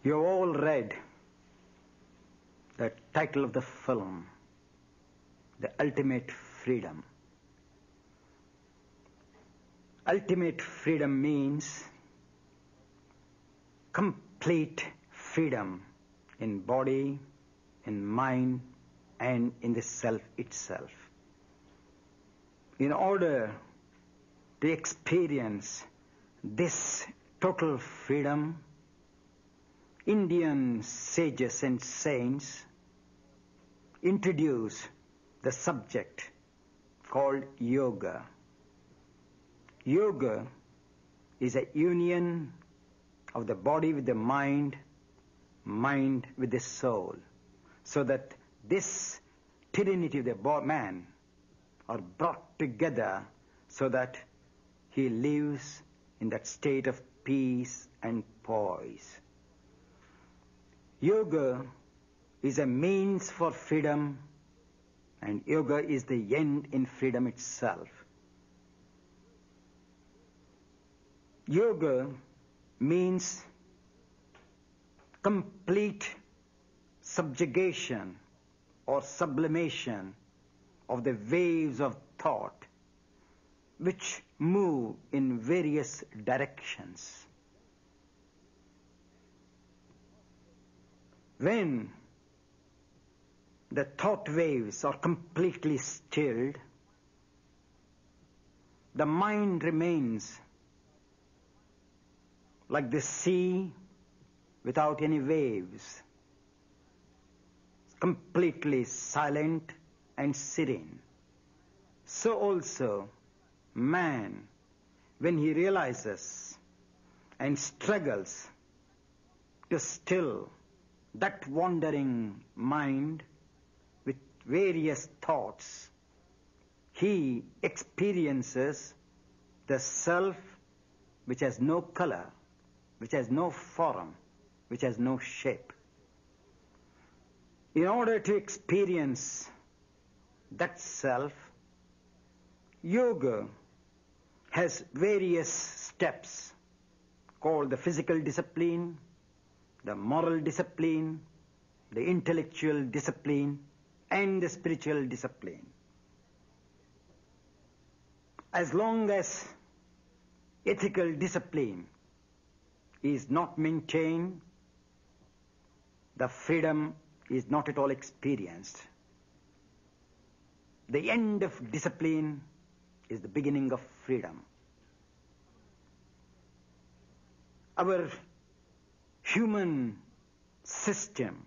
You all read the title of the film, The Ultimate Freedom. Ultimate freedom means complete freedom in body, in mind, and in the self itself. In order to experience this total freedom, Indian sages and saints introduce the subject called yoga. Yoga is a union of the body with the mind, mind with the soul, so that this trinity of the man are brought together so that he lives in that state of peace and poise. Yoga is a means for freedom, and yoga is the end in freedom itself. Yoga means complete subjugation or sublimation of the waves of thought which move in various directions. When the thought waves are completely stilled, the mind remains like the sea without any waves, completely silent and serene. So also man, when he realizes and struggles to still that wandering mind with various thoughts, he experiences the self which has no color, which has no form, which has no shape. In order to experience that self, yoga has various steps called the physical discipline, the moral discipline, the intellectual discipline, and the spiritual discipline. As long as ethical discipline is not maintained, the freedom is not at all experienced. The end of discipline is the beginning of freedom. Our human system,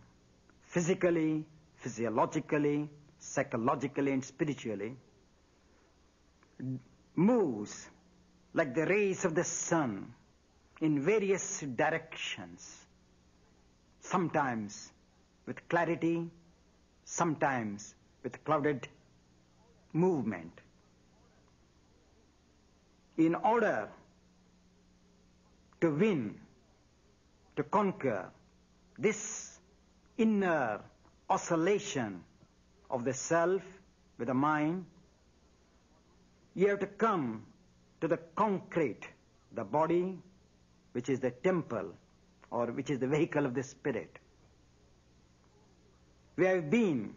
physically, physiologically, psychologically, and spiritually, moves like the rays of the sun in various directions, sometimes with clarity, sometimes with clouded movement. In order to win, to conquer this inner oscillation of the self with the mind, you have to come to the concrete, the body, which is the temple or which is the vehicle of the spirit. We have been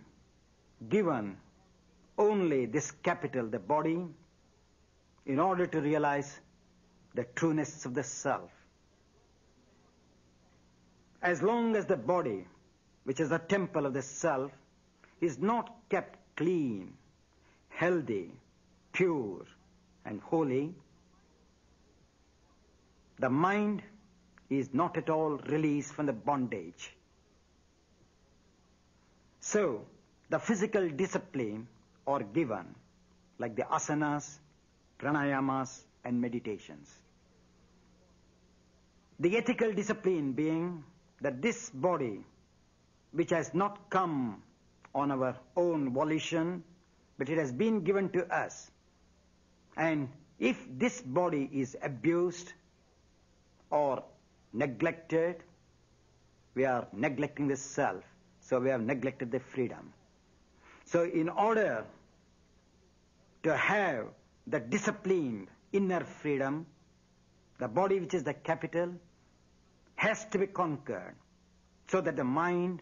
given only this capital, the body, in order to realize the trueness of the self. As long as the body, which is the temple of the self, is not kept clean, healthy, pure, and holy, the mind is not at all released from the bondage. So, the physical discipline are given, like the asanas, pranayamas, and meditations. The ethical discipline being that this body, which has not come on our own volition, but it has been given to us. And if this body is abused or neglected, we are neglecting the self, so we have neglected the freedom. So in order to have the disciplined inner freedom, the body, which is the capital, has to be conquered. so that the mind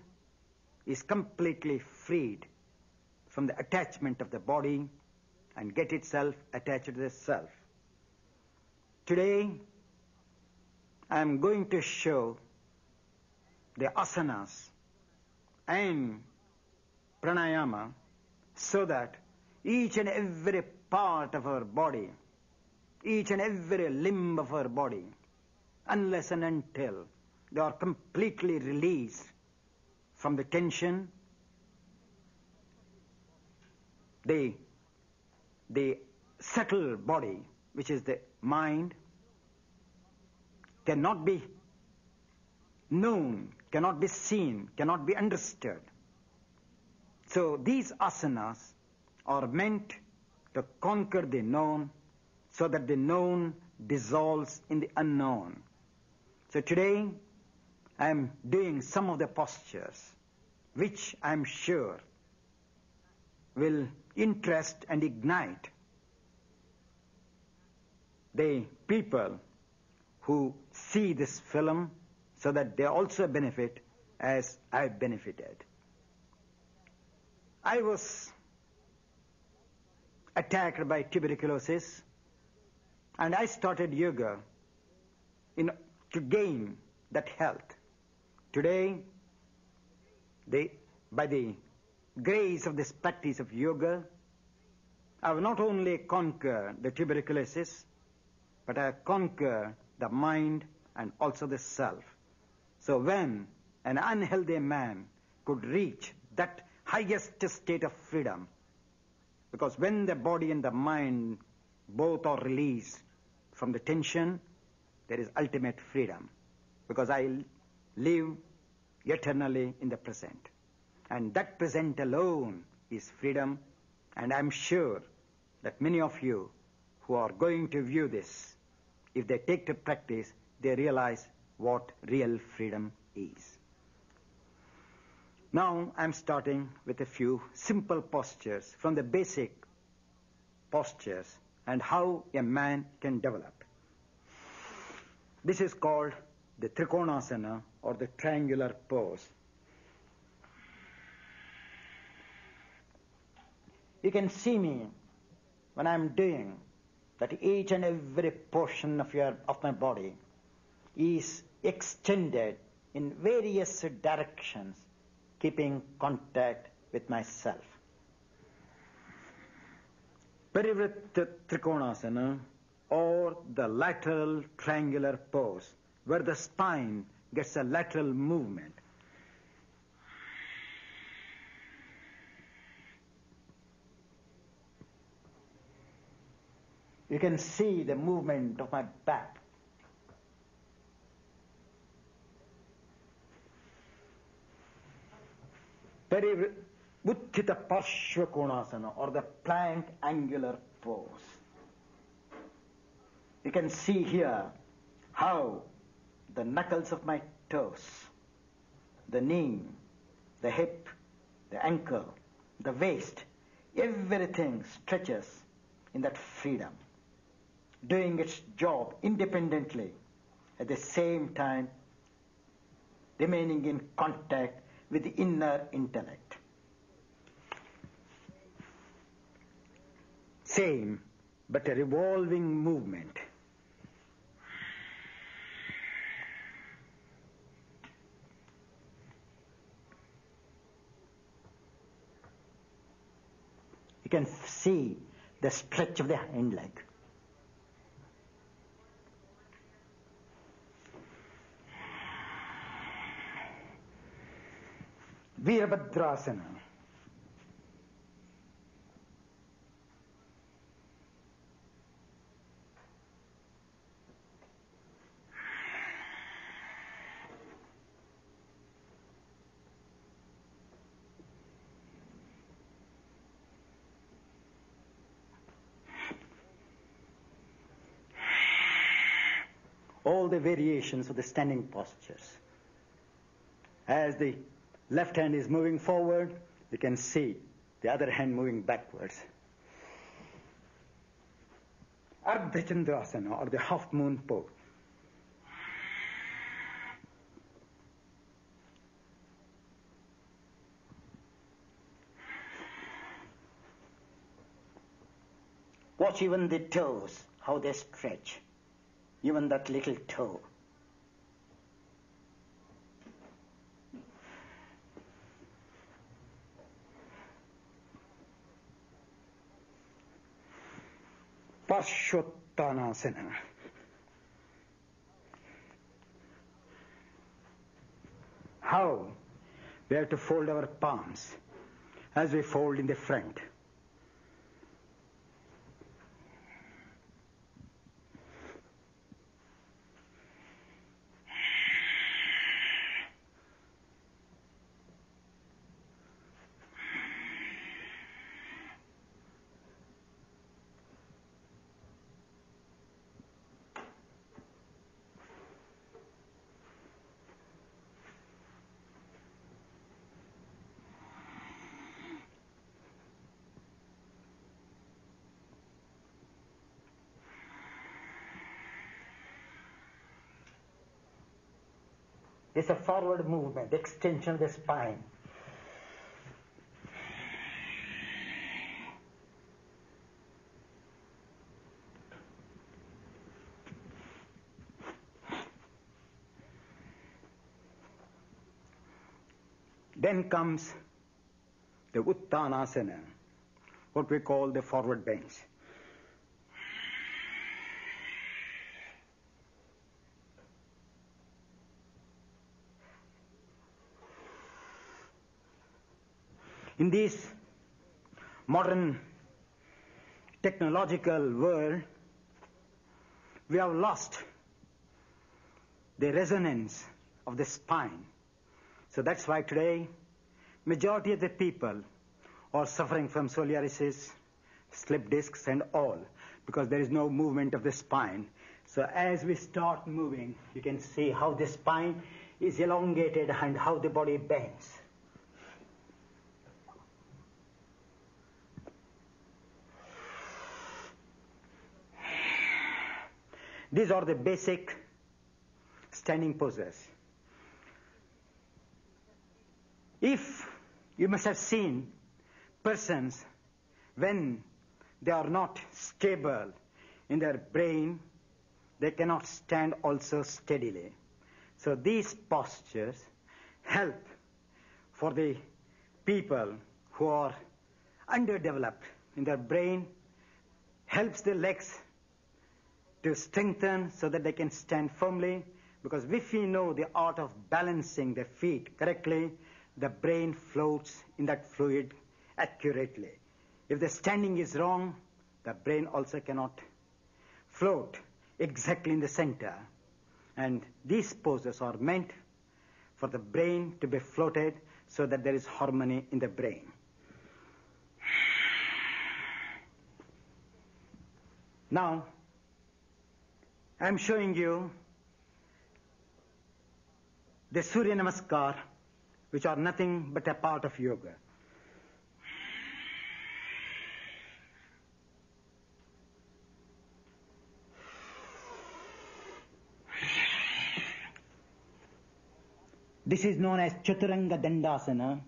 is completely freed from the attachment of the body and get itself attached to the self. Today, I am going to show the asanas and pranayama so that each and every part of our body, each and every limb of our body, unless and until they are completely released from the tension, the subtle body, which is the mind, cannot be known, cannot be seen, cannot be understood. So these asanas are meant to conquer the known so that the known dissolves in the unknown. So today I am doing some of the postures which I am sure will interest and ignite the people who see this film so that they also benefit as I benefited. I was attacked by tuberculosis and I started yoga to gain that health. Today, by the grace of this practice of yoga, I have not only conquered the tuberculosis, but I have conquered the mind and also the self. So when an unhealthy man could reach that highest state of freedom, because when the body and the mind both are released from the tension, there is ultimate freedom, because I live eternally in the present. And that present alone is freedom, and I'm sure that many of you who are going to view this, if they take to practice, they realize what real freedom is. Now I'm starting with a few simple postures from the basic postures and how a man can develop. This is called the Trikonasana or the triangular pose. You can see me when I'm doing that each and every portion of my body is extended in various directions, keeping contact with myself. Parivritta Trikonasana or the lateral triangular pose, where the spine gets a lateral movement. You can see the movement of my back. Uttita Parshva Konasana or the plank angular pose. You can see here how the knuckles of my toes, the knee, the hip, the ankle, the waist, everything stretches in that freedom, doing its job independently, at the same time remaining in contact with the inner intellect. Same, but a revolving movement. You can see the stretch of the hind leg. Virabhadrasana. All the variations of the standing postures. As the left hand is moving forward, you can see the other hand moving backwards. Ardha Chandrasana or the half moon pose. Watch even the toes, how they stretch. Even that little toe. Parshottanasana. How? We have to fold our palms as we fold in the front. It's a forward movement, extension of the spine. Then comes the Uttanasana, what we call the forward bench. In this modern technological world, we have lost the resonance of the spine. So that's why today, majority of the people are suffering from psoriasis, slip discs and all, because there is no movement of the spine. So as we start moving, you can see how the spine is elongated and how the body bends. These are the basic standing poses. If you must have seen persons when they are not stable in their brain, they cannot stand also steadily. So these postures help for the people who are underdeveloped in their brain, helps the legs to strengthen so that they can stand firmly, because if we know the art of balancing the feet correctly, the brain floats in that fluid accurately. If the standing is wrong, the brain also cannot float exactly in the center. And these poses are meant for the brain to be floated so that there is harmony in the brain. Now, I'm showing you the Surya Namaskar, which are nothing but a part of yoga. This is known as Chaturanga Dandasana,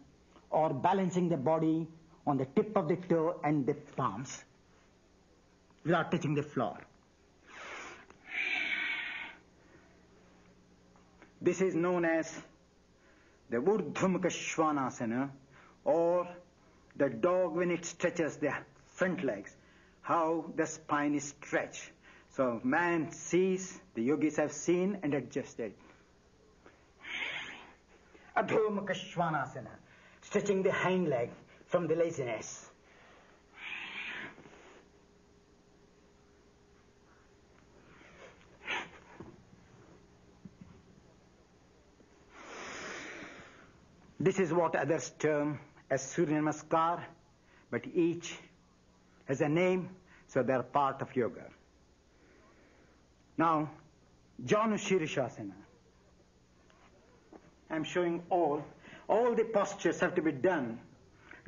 or balancing the body on the tip of the toe and the palms without touching the floor. This is known as the Urdhva Mukha Svanasana, or the dog when it stretches the front legs, how the spine is stretched. So man sees, the yogis have seen and adjusted. Adho Mukha Svanasana, stretching the hind leg from the laziness. This is what others term as Surya Namaskar, but each has a name, so they are part of yoga. Now, Janu Shirishasana. I'm showing all the postures have to be done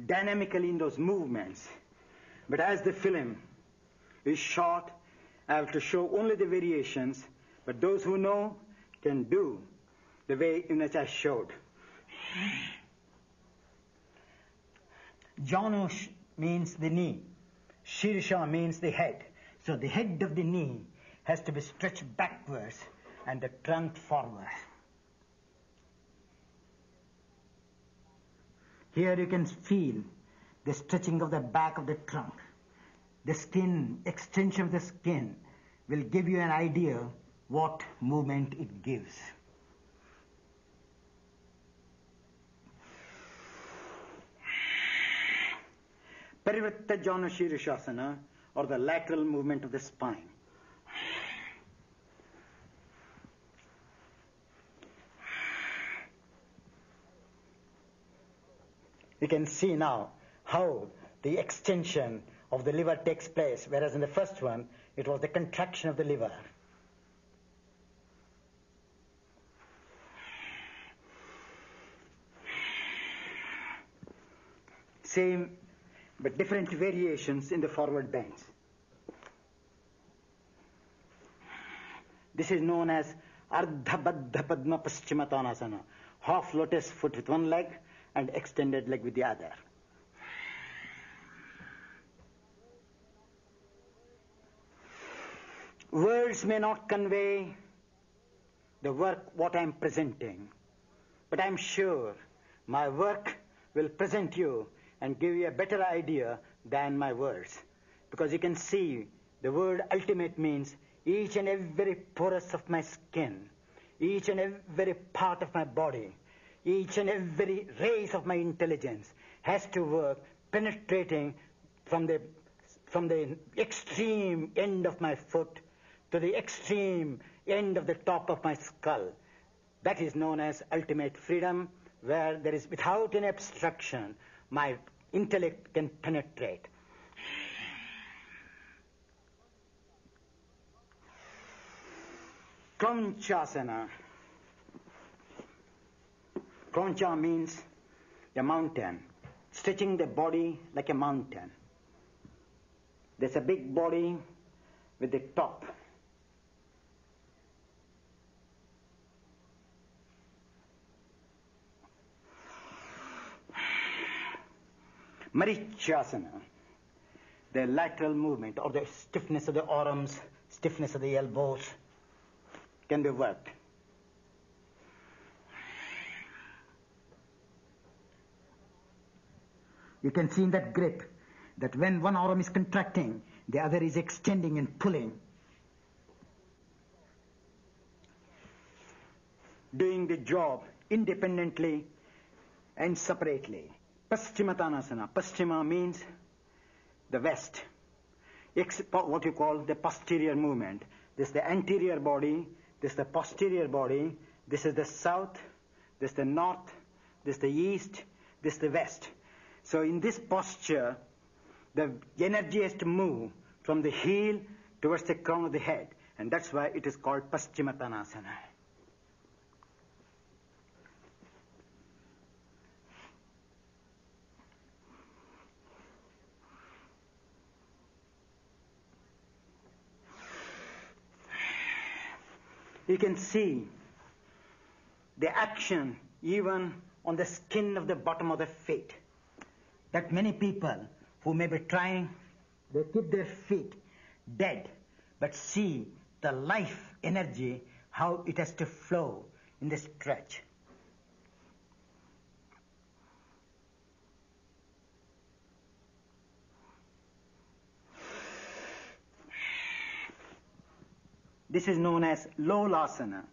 dynamically in those movements. But as the film is short, I have to show only the variations, but those who know can do the way in which I showed. Janu means the knee. Shirsha means the head. So the head of the knee has to be stretched backwards and the trunk forward. Here you can feel the stretching of the back of the trunk. The skin, extension of the skin will give you an idea what movement it gives. Parivritta Jana Shirishasana, or the lateral movement of the spine. You can see now how the extension of the liver takes place, whereas in the first one, it was the contraction of the liver. Same, but different variations in the forward bends. This is known as Ardha Baddha Padma Paschimottanasana, half lotus foot with one leg and extended leg with the other. Words may not convey the work what I am presenting, but I am sure my work will present you and give you a better idea than my words. Because you can see the word ultimate means each and every porous of my skin, each and every part of my body, each and every race of my intelligence has to work penetrating from the extreme end of my foot to the extreme end of the top of my skull. That is known as ultimate freedom, where there is, without any obstruction, my intellect can penetrate. Kronchasana. Kroncha means a mountain, stretching the body like a mountain. There's a big body with the top. Marichasana, the lateral movement or the stiffness of the arms, stiffness of the elbows can be worked. You can see in that grip that when one arm is contracting, the other is extending and pulling. Doing the job independently and separately. Paschimottanasana. Paschima means the west. What you call the posterior movement. This is the anterior body, this is the posterior body, this is the south, this is the north, this is the east, this is the west. So in this posture, the energy has to move from the heel towards the crown of the head. And that's why it is called Paschimottanasana. You can see the action even on the skin of the bottom of the feet. That many people who may be trying, they keep their feet dead, but see the life energy, how it has to flow in the stretch. This is known as Lolasana.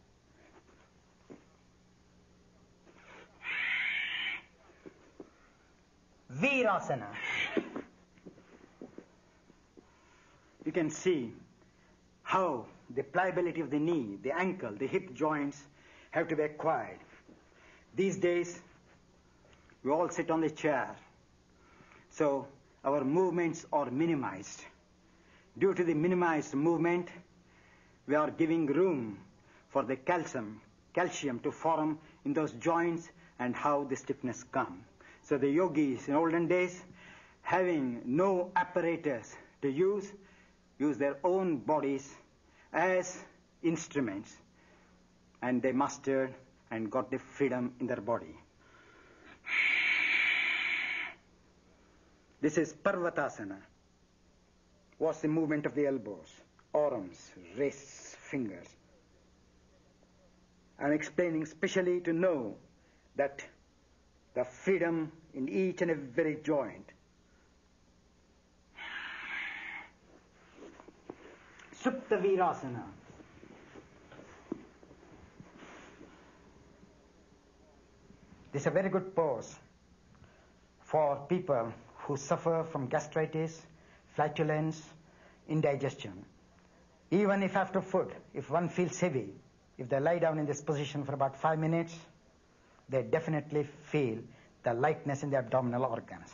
Virasana. You can see how the pliability of the knee, the ankle, the hip joints have to be acquired. These days, we all sit on the chair, so our movements are minimized. Due to the minimized movement, we are giving room for the calcium to form in those joints and how the stiffness comes. So the yogis in olden days, having no apparatus to use their own bodies as instruments, and they mastered and got the freedom in their body. This is Parvatasana. Watch the movement of the elbows, arms, wrists, fingers. I'm explaining specially to know that the freedom in each and every joint. Supta Virasana. This is a very good pose for people who suffer from gastritis, flatulence, indigestion. Even if after food, if one feels heavy, if they lie down in this position for about 5 minutes, they definitely feel the lightness in the abdominal organs.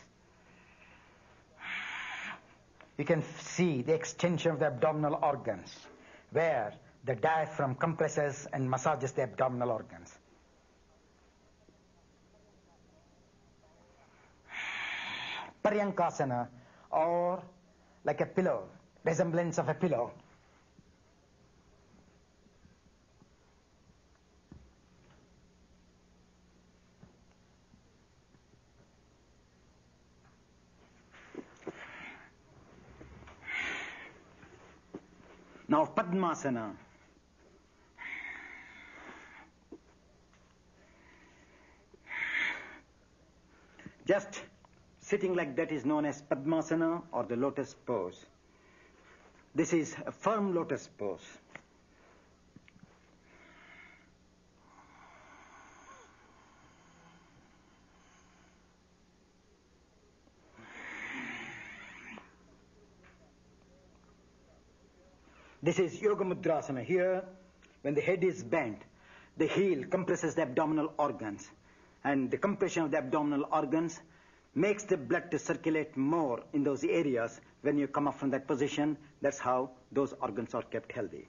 You can see the extension of the abdominal organs, where the diaphragm compresses and massages the abdominal organs. Paryankasana, or like a pillow, resemblance of a pillow. Now Padmasana. Just sitting like that is known as Padmasana or the lotus pose. This is a firm lotus pose. This is Yoga Mudrasana. Here, when the head is bent, the heel compresses the abdominal organs. And the compression of the abdominal organs makes the blood to circulate more in those areas. When you come up from that position, that's how those organs are kept healthy.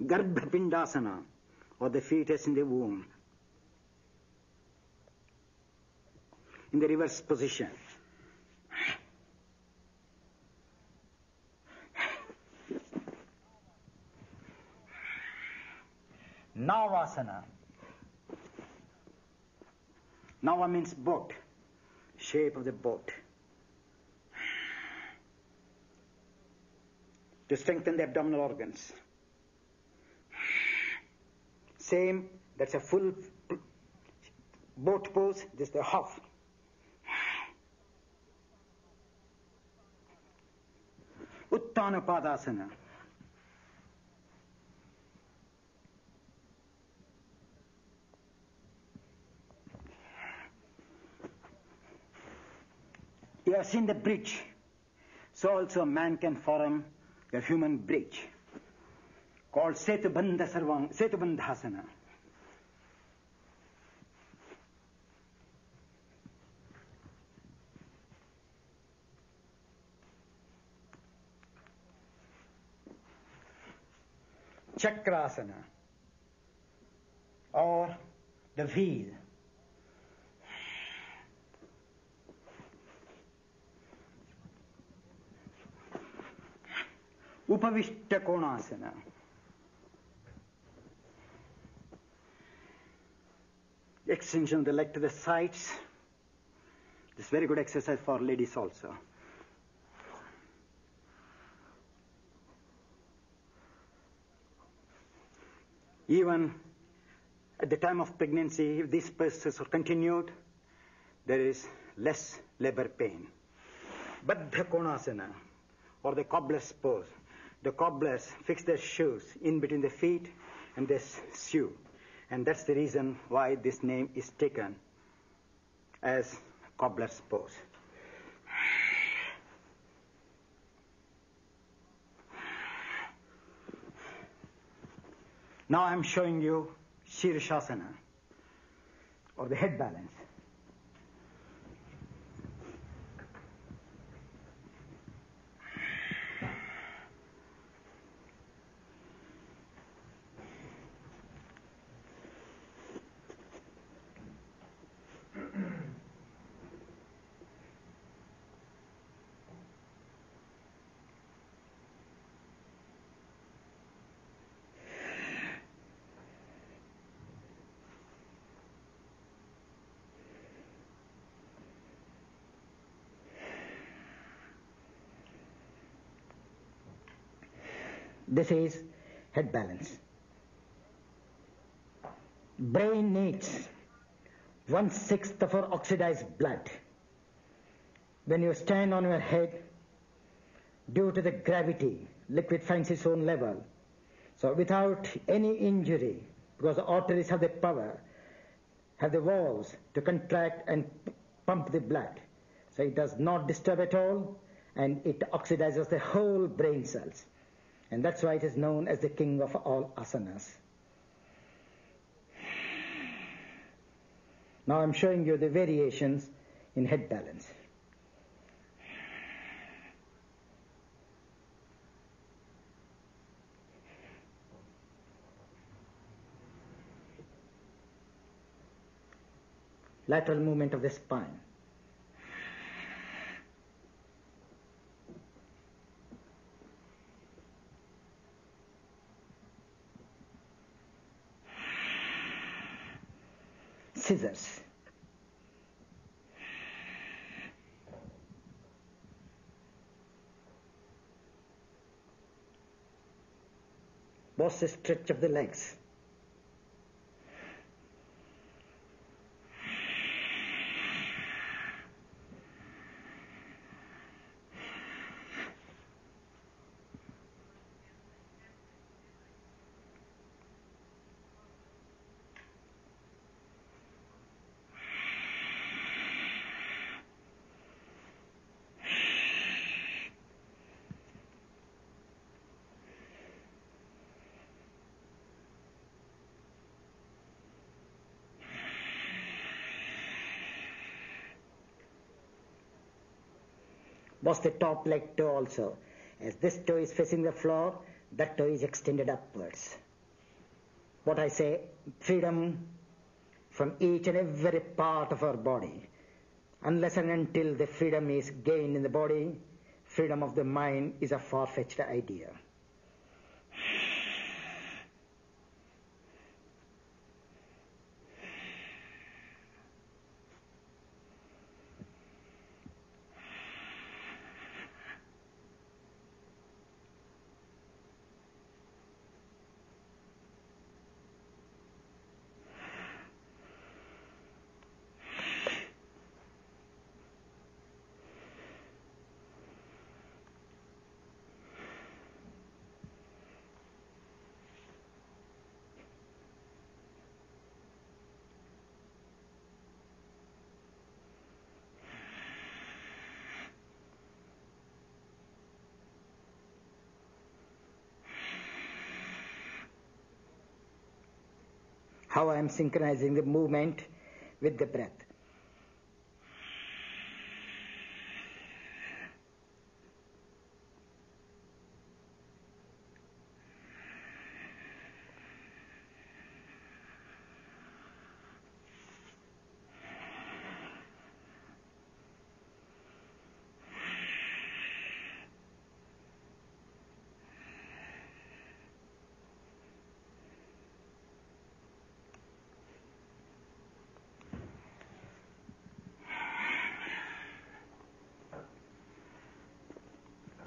Garbhapindasana, or the fetus in the womb. In the reverse position. Navasana. Nava means boat, shape of the boat. To strengthen the abdominal organs. Same, that's a full boat pose, this is the half. Uttana Padasana. You have seen the bridge. So also man can form a human bridge called Setubandhasana. Chakrasana, or the wheel. Upavishta Konasana. Extension of the leg to the sides. This is very good exercise for ladies also. Even at the time of pregnancy, if these processes are continued, there is less labor pain. Baddha Konasana, or the cobbler's pose. The cobblers fix their shoes in between the feet and they sew. And that's the reason why this name is taken as cobbler's pose. Now I'm showing you Shirshasana, or the head balance. This is head balance. Brain needs 1/6 of our oxidized blood. When you stand on your head, due to the gravity, liquid finds its own level. So without any injury, because the arteries have the power, have the valves to contract and pump the blood. So it does not disturb at all, and it oxidizes the whole brain cells. And that's why it is known as the king of all asanas. Now I'm showing you the variations in head balance. Lateral movement of the spine. Scissors. Boss stretch of the legs. Boss the top leg toe also. As this toe is facing the floor, that toe is extended upwards. What I say, freedom from each and every part of our body. Unless and until the freedom is gained in the body, freedom of the mind is a far-fetched idea. How I am synchronizing the movement with the breath.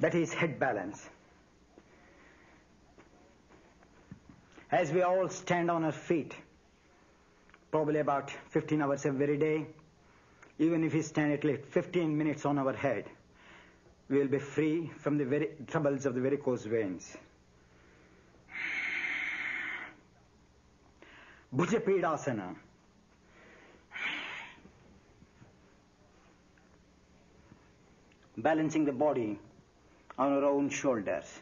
That is head balance. As we all stand on our feet, probably about 15 hours every day, even if we stand at least 15 minutes on our head, we will be free from the very troubles of the varicose veins. Bhujapidasana. Balancing the body on our own shoulders.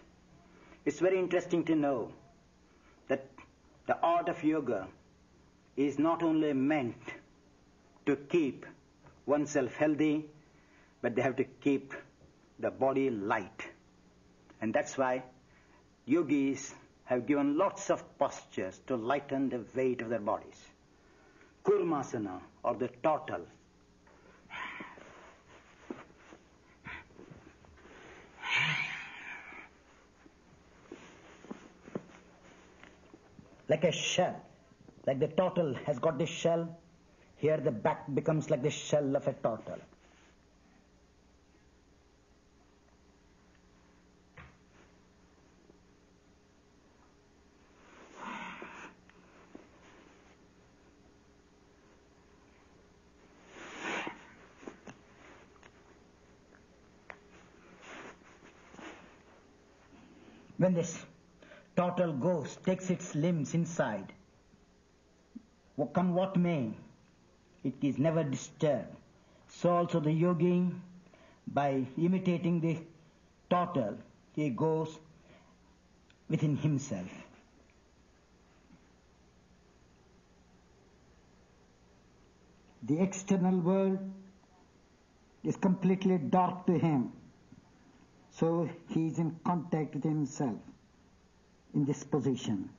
It's very interesting to know that the art of yoga is not only meant to keep oneself healthy, but they have to keep the body light. And that's why yogis have given lots of postures to lighten the weight of their bodies. Kurmasana, or the turtle. Like a shell. Like the turtle has got this shell, here the back becomes like the shell of a turtle. When this total ghost takes its limbs inside, come what may, it is never disturbed. So also the yogi, by imitating the total, he goes within himself. The external world is completely dark to him. So he is in contact with himself in this position.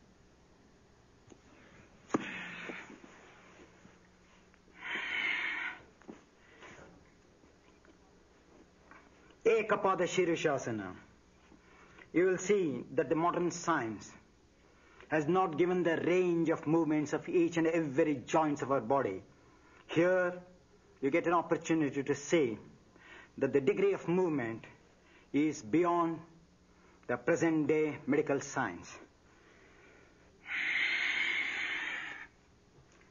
Ekapada Shirishasana. You will see that the modern science has not given the range of movements of each and every joints of our body. Here, you get an opportunity to see that the degree of movement is beyond the present day medical science.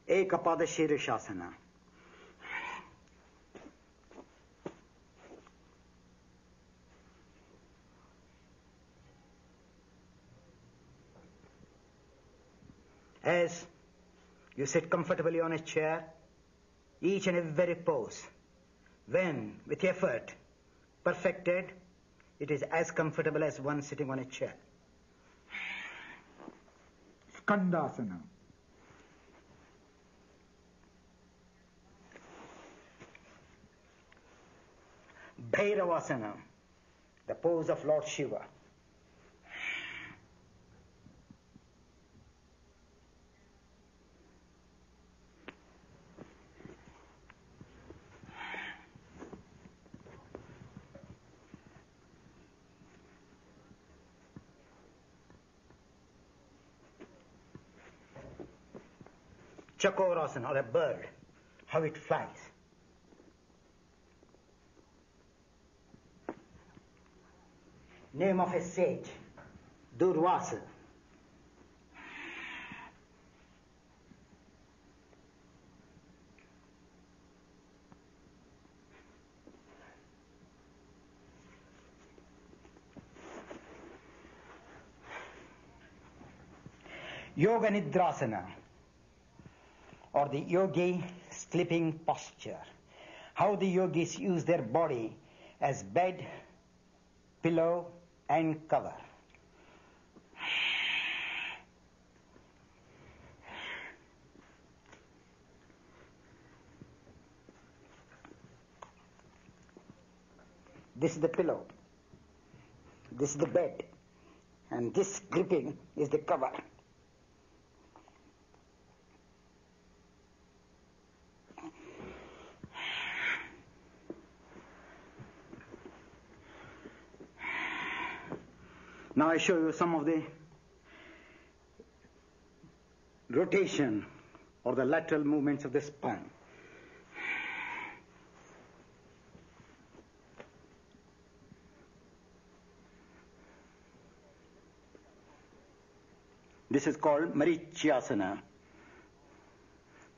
Ekapada Shirishasana. As you sit comfortably on a chair, each and every pose, when with effort perfected, it is as comfortable as one sitting on a chair. Skandasana. Bhairavasana, the pose of Lord Shiva. Chakorasana, or a bird, how it flies. Name of a sage, Durvasa. Yoga Nidrasana, or the yogi sleeping posture. How the yogis use their body as bed, pillow, and cover. This is the pillow, this is the bed, and this gripping is the cover. Now I show you some of the rotation or the lateral movements of the spine. This is called Marichyasana,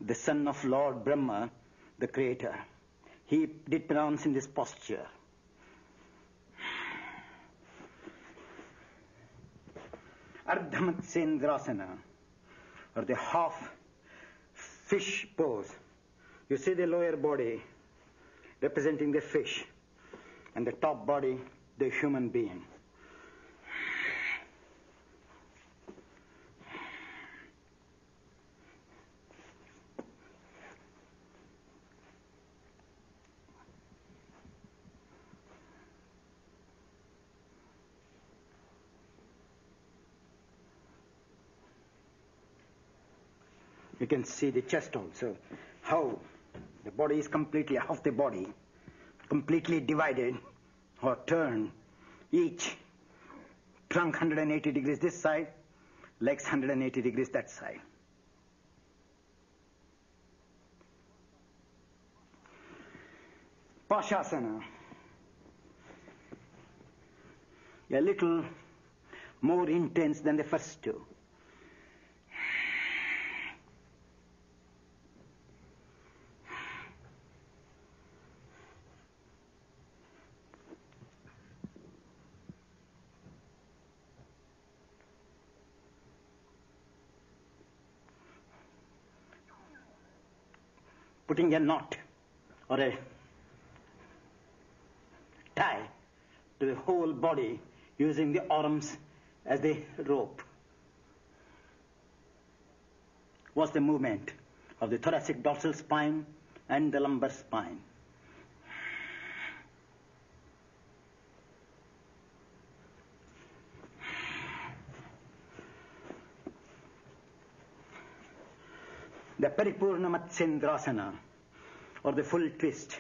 the son of Lord Brahma, the creator. He did pronounce in this posture. Ardhamatsendrasana, or the half fish pose. You see the lower body representing the fish, and the top body, the human being. You can see the chest also, how the body is completely, half the body, completely divided or turned, each trunk 180 degrees this side, legs 180 degrees that side. Pashasana, a little more intense than the first two. putting a knot or a tie to the whole body using the arms as the rope. Was the movement of the thoracic dorsal spine and the lumbar spine. The Paripurna Matsyendrasana, or the full twist.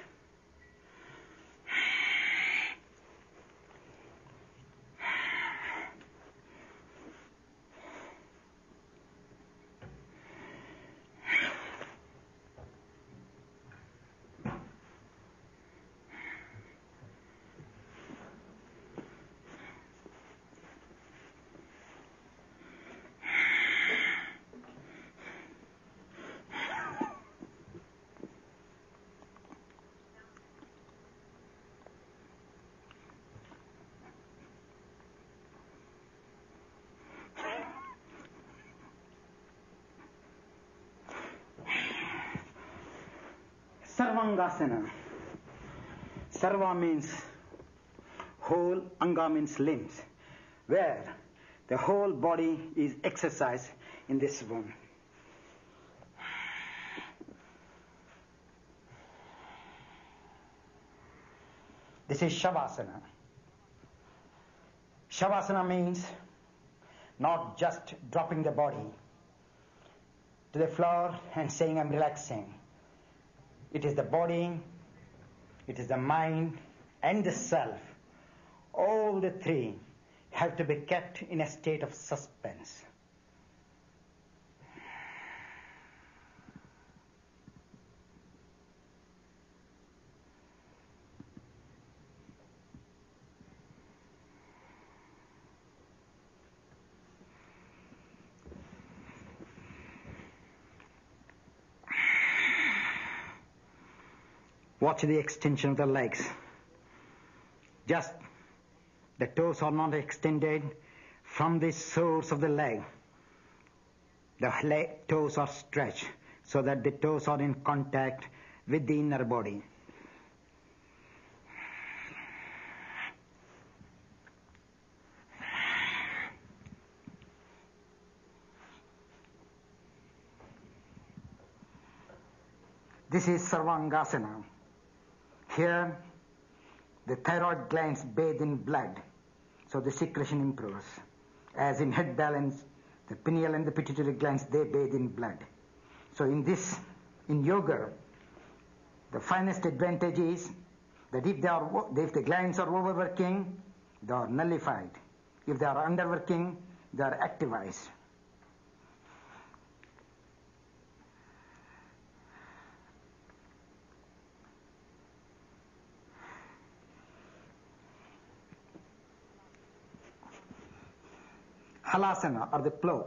Sarvangasana. Sarva means whole, anga means limbs, where the whole body is exercised in this one. This is Shavasana. Shavasana means not just dropping the body to the floor and saying I'm relaxing. It is the body, it is the mind, and the self. All the three have to be kept in a state of suspense. Watch the extension of the legs. Just the toes are not extended from the source of the leg. The toes are stretched so that the toes are in contact with the inner body. This is Sarvangasana. Here, the thyroid glands bathe in blood, so the secretion improves. As in head balance, the pineal and the pituitary glands, they bathe in blood. So in yoga, the finest advantage is that if the glands are overworking, they are nullified. If they are underworking, they are activized. Halasana, or the plow.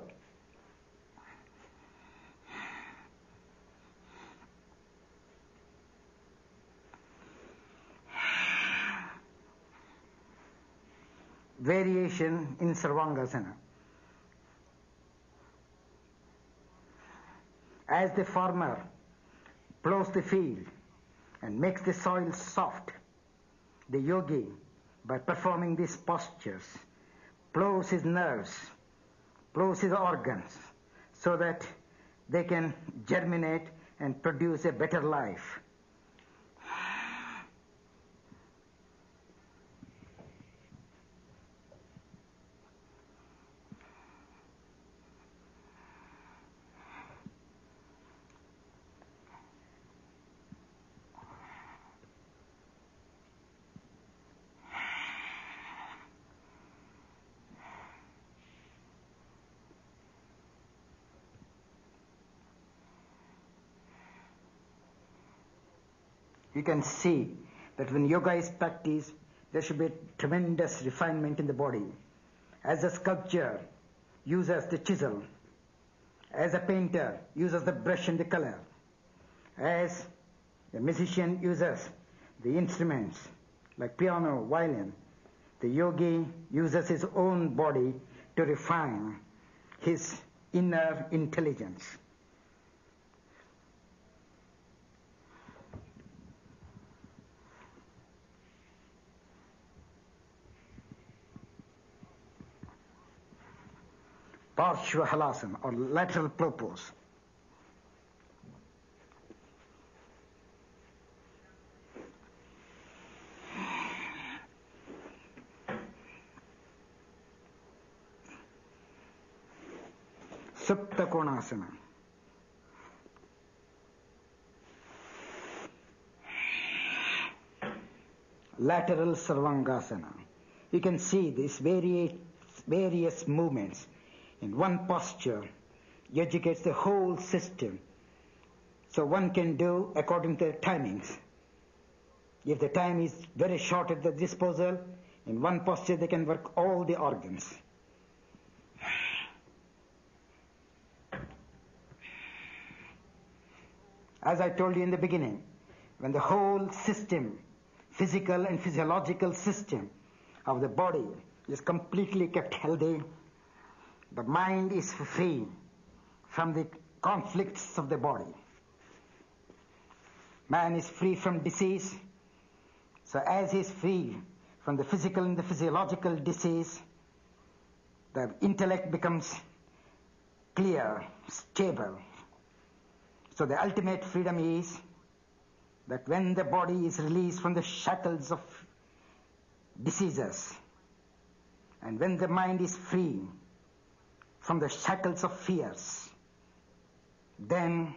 Variation in Sarvangasana. As the farmer plows the field and makes the soil soft, the yogi, by performing these postures, plows his nerves, plows his organs, so that they can germinate and produce a better life. You can see that when yoga is practiced, there should be tremendous refinement in the body. As a sculptor uses the chisel, as a painter uses the brush and the color, as a musician uses the instruments like piano, violin, the yogi uses his own body to refine his inner intelligence. Parshva Halasana or lateral purpose. Supta Konasana. Lateral Sarvangasana. You can see these various movements in one posture. Educates the whole system. So one can do according to the timings. If the time is very short at the disposal, in one posture they can work all the organs. As I told you in the beginning, when the whole system, physical and physiological system of the body is completely kept healthy, the mind is free from the conflicts of the body. Man is free from disease. So as he is free from the physical and the physiological disease, the intellect becomes clear, stable. So the ultimate freedom is that when the body is released from the shackles of diseases, and when the mind is free from the shackles of fears, then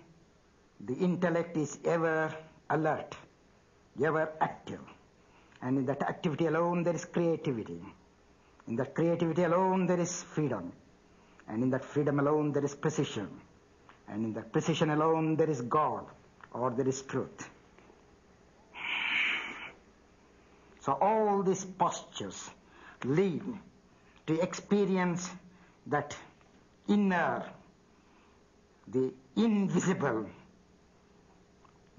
the intellect is ever alert, ever active. And in that activity alone there is creativity. In that creativity alone there is freedom. And in that freedom alone there is precision. And in that precision alone there is God, or there is truth. So all these postures lead to experience that inner, the invisible,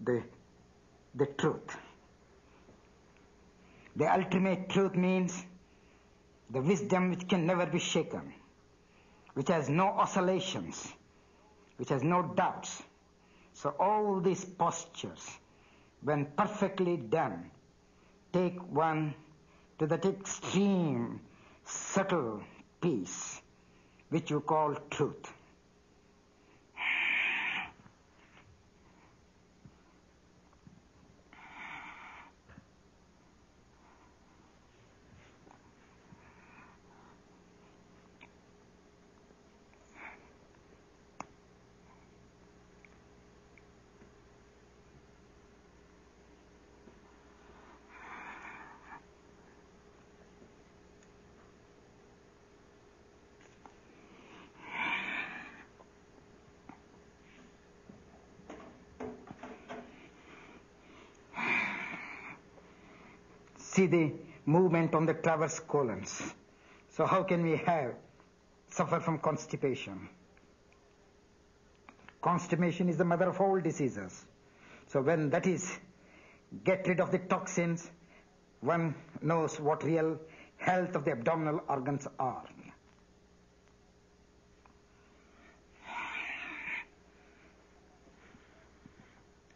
the truth. The ultimate truth means the wisdom which can never be shaken, which has no oscillations, which has no doubts. So all these postures, when perfectly done, take one to that extreme, subtle peace, which you call truth. See the movement on the transverse colons. So how can we suffer from constipation? Constipation is the mother of all diseases. So when that is, get rid of the toxins, one knows what real health of the abdominal organs are.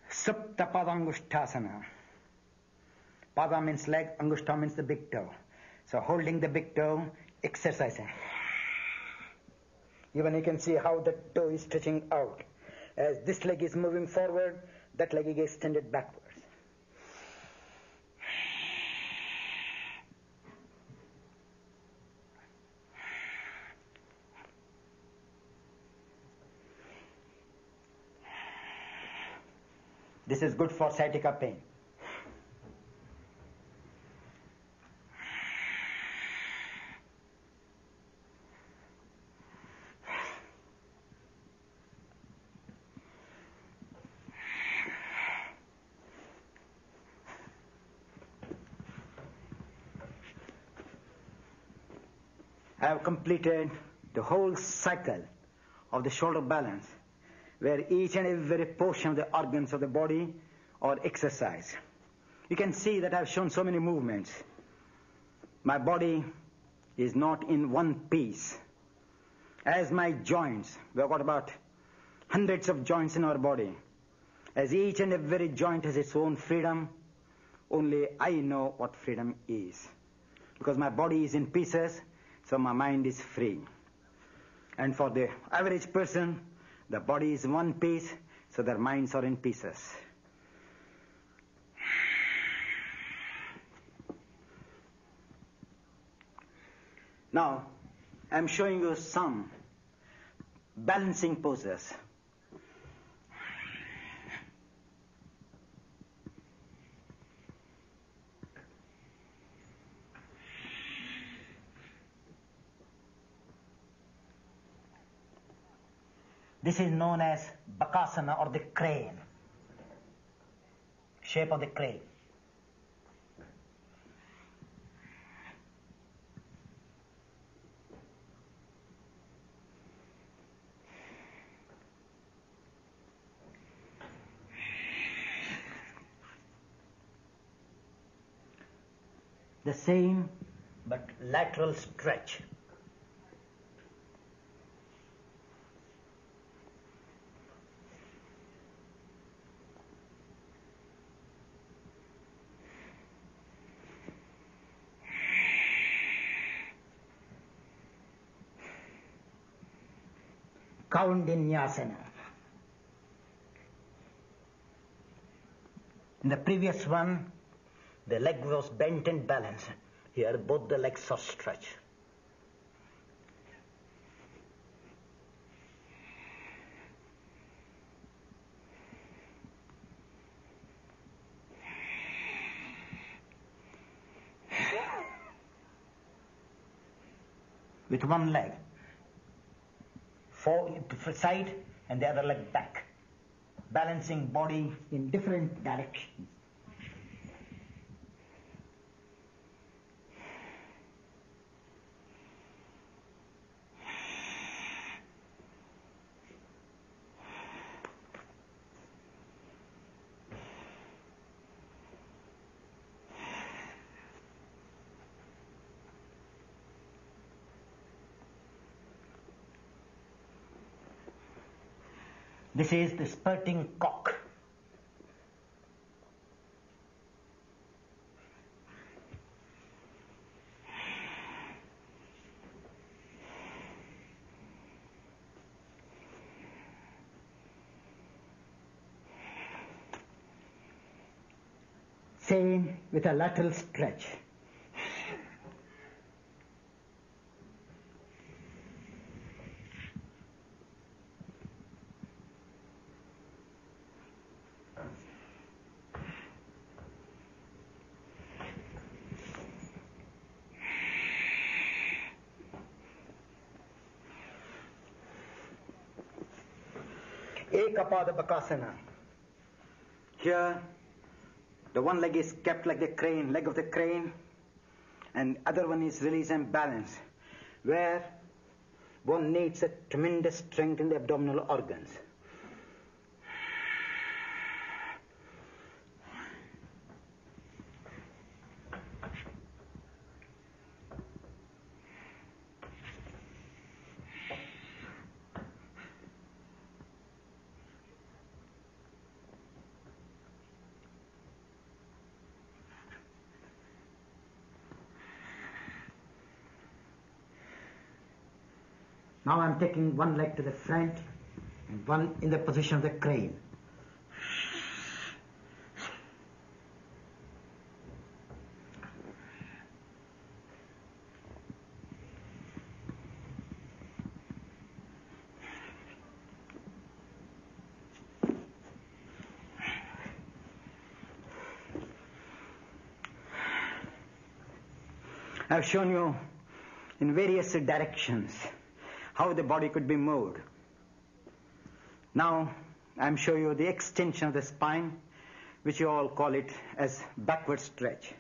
Supta Padangushthasana. Pada means leg, Angushta means the big toe. So holding the big toe, exercising. Even you can see how the toe is stretching out. As this leg is moving forward, that leg is extended backwards. This is good for sciatica pain. I have completed the whole cycle of the shoulder balance, where each and every portion of the organs of the body are exercised. You can see that I have shown so many movements. My body is not in one piece. As my joints, we have got about hundreds of joints in our body. As each and every joint has its own freedom, only I know what freedom is. Because my body is in pieces, so my mind is free. And for the average person, the body is one piece, so their minds are in pieces. Now, I'm showing you some balancing poses. This is known as Bakasana, or the crane, shape of the crane. The same but lateral stretch. Kaundinyasana. In the previous one, the leg was bent and balanced. Here, both the legs are stretched. With one leg side and the other leg back, balancing body in different directions. This is the spurting cock. Same with a lateral stretch. Ekapada Bakasana. Here, the one leg is kept like the crane, leg of the crane, and other one is released and balanced, where one needs a tremendous strength in the abdominal organs. Now I'm taking one leg to the front and one in the position of the crane. I've shown you in various directions how the body could be moved. Now, I'm showing you the extension of the spine, which you all call it as backward stretch.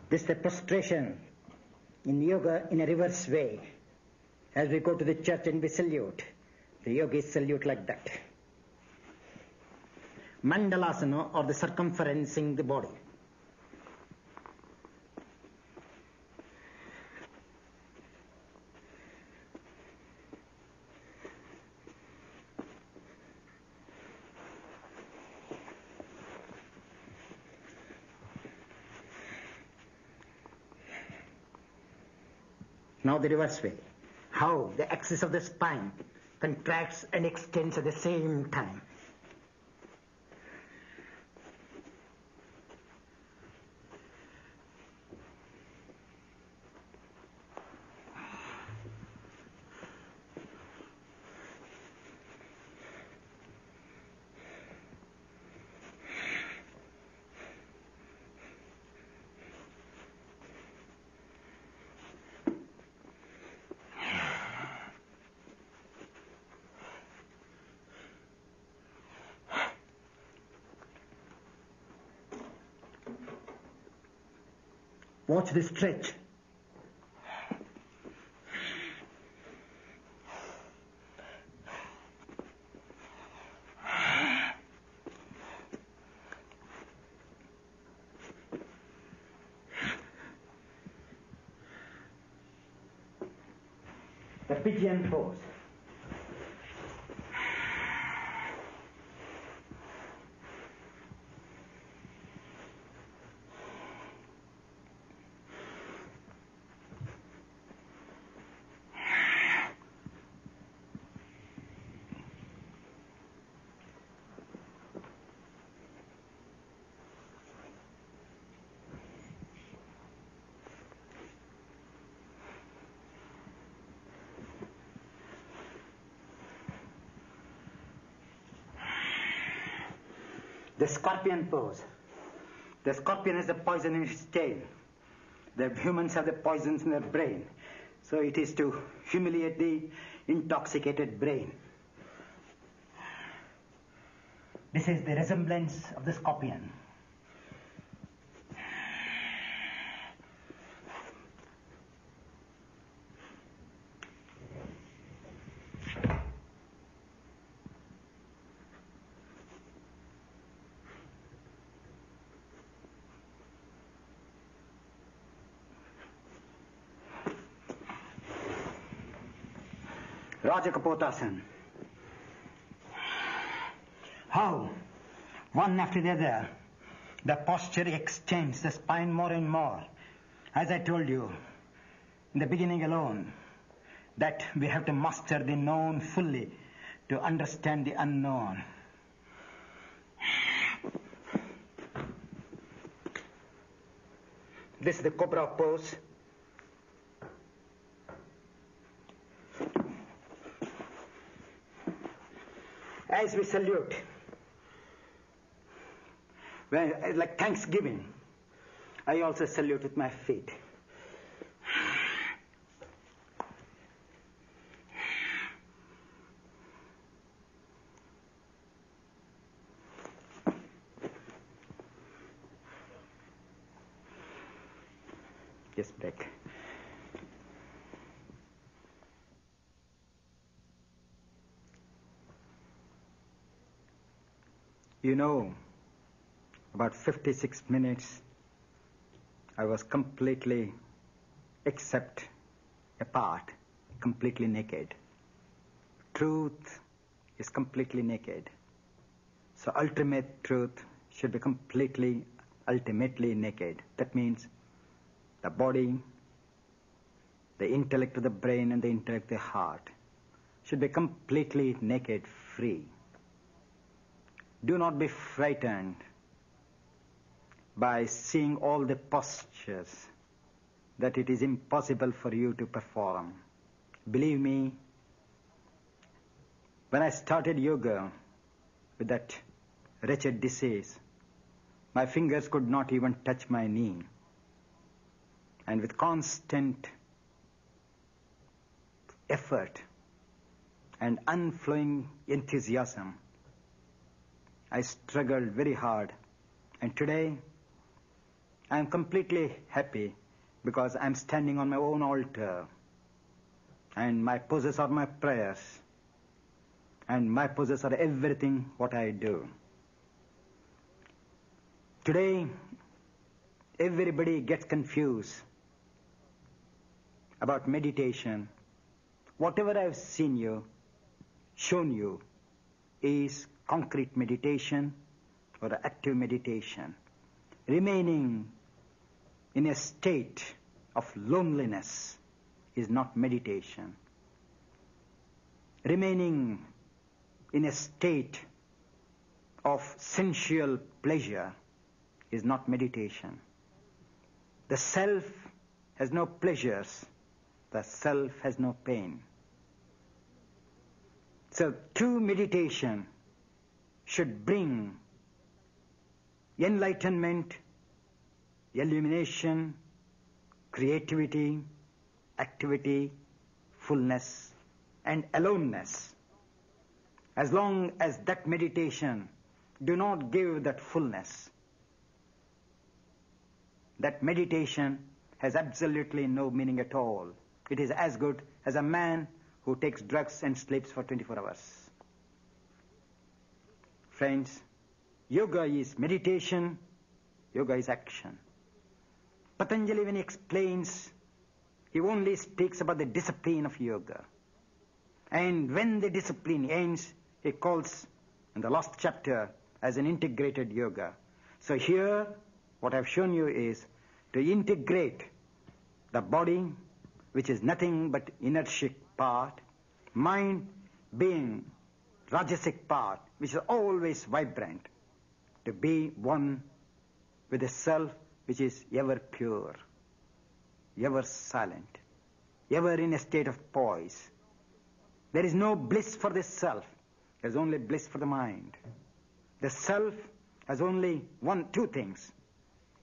This is the prostration in yoga in a reverse way. As we go to the church and we salute, the yogis salute like that. Mandalasana, or the circumferencing the body. Now the reverse way. How the axis of the spine contracts and extends at the same time. Watch the stretch. The pigeon pose. The scorpion pose. The scorpion has the poison in its tail. The humans have the poisons in their brain. So it is to humiliate the intoxicated brain. This is the resemblance of the scorpion. Rajakapotasana. How, one after the other, the posture extends the spine more and more. As I told you in the beginning alone, that we have to master the known fully to understand the unknown. This is the cobra pose. As we salute, like Thanksgiving, I also salute with my feet. Yes, Beck. You know, about 56 minutes, I was completely, except a part, completely naked. Truth is completely naked. So ultimate truth should be completely, ultimately naked. That means the body, the intellect of the brain, and the intellect of the heart should be completely naked, free. Do not be frightened by seeing all the postures that it is impossible for you to perform. Believe me, when I started yoga with that wretched disease, my fingers could not even touch my knee. And with constant effort and unflowing enthusiasm, I struggled very hard. And today, I am completely happy because I am standing on my own altar. And my poses are my prayers. And my poses are everything what I do. Today, everybody gets confused about meditation. Whatever I've shown you, is concrete meditation or active meditation. Remaining in a state of loneliness is not meditation. Remaining in a state of sensual pleasure is not meditation. The self has no pleasures. The self has no pain. So true meditation should bring enlightenment, illumination, creativity, activity, fullness, and aloneness. As long as that meditation do not give that fullness, that meditation has absolutely no meaning at all. It is as good as a man who takes drugs and sleeps for 24 hours. Friends, yoga is meditation, yoga is action. Patanjali, when he explains, he only speaks about the discipline of yoga. And when the discipline ends, he calls in the last chapter as an integrated yoga. So here, what I've shown you is to integrate the body, which is nothing but inertic part, mind being rajasic part, which is always vibrant, to be one with the self which is ever pure, ever silent, ever in a state of poise. There is no bliss for the self. There is only bliss for the mind. The self has only two things: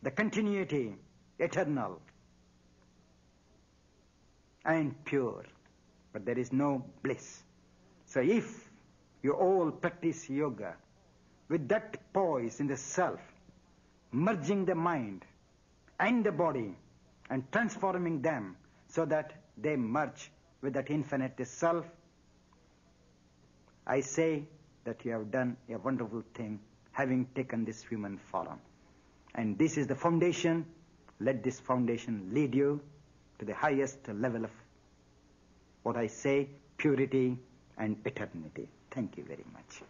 the continuity, eternal, and pure. But there is no bliss. So if you all practice yoga with that poise in the self, merging the mind and the body and transforming them so that they merge with that infinite self, I say that you have done a wonderful thing, having taken this human form. And this is the foundation. Let this foundation lead you to the highest level of what I say, purity and eternity. Thank you very much.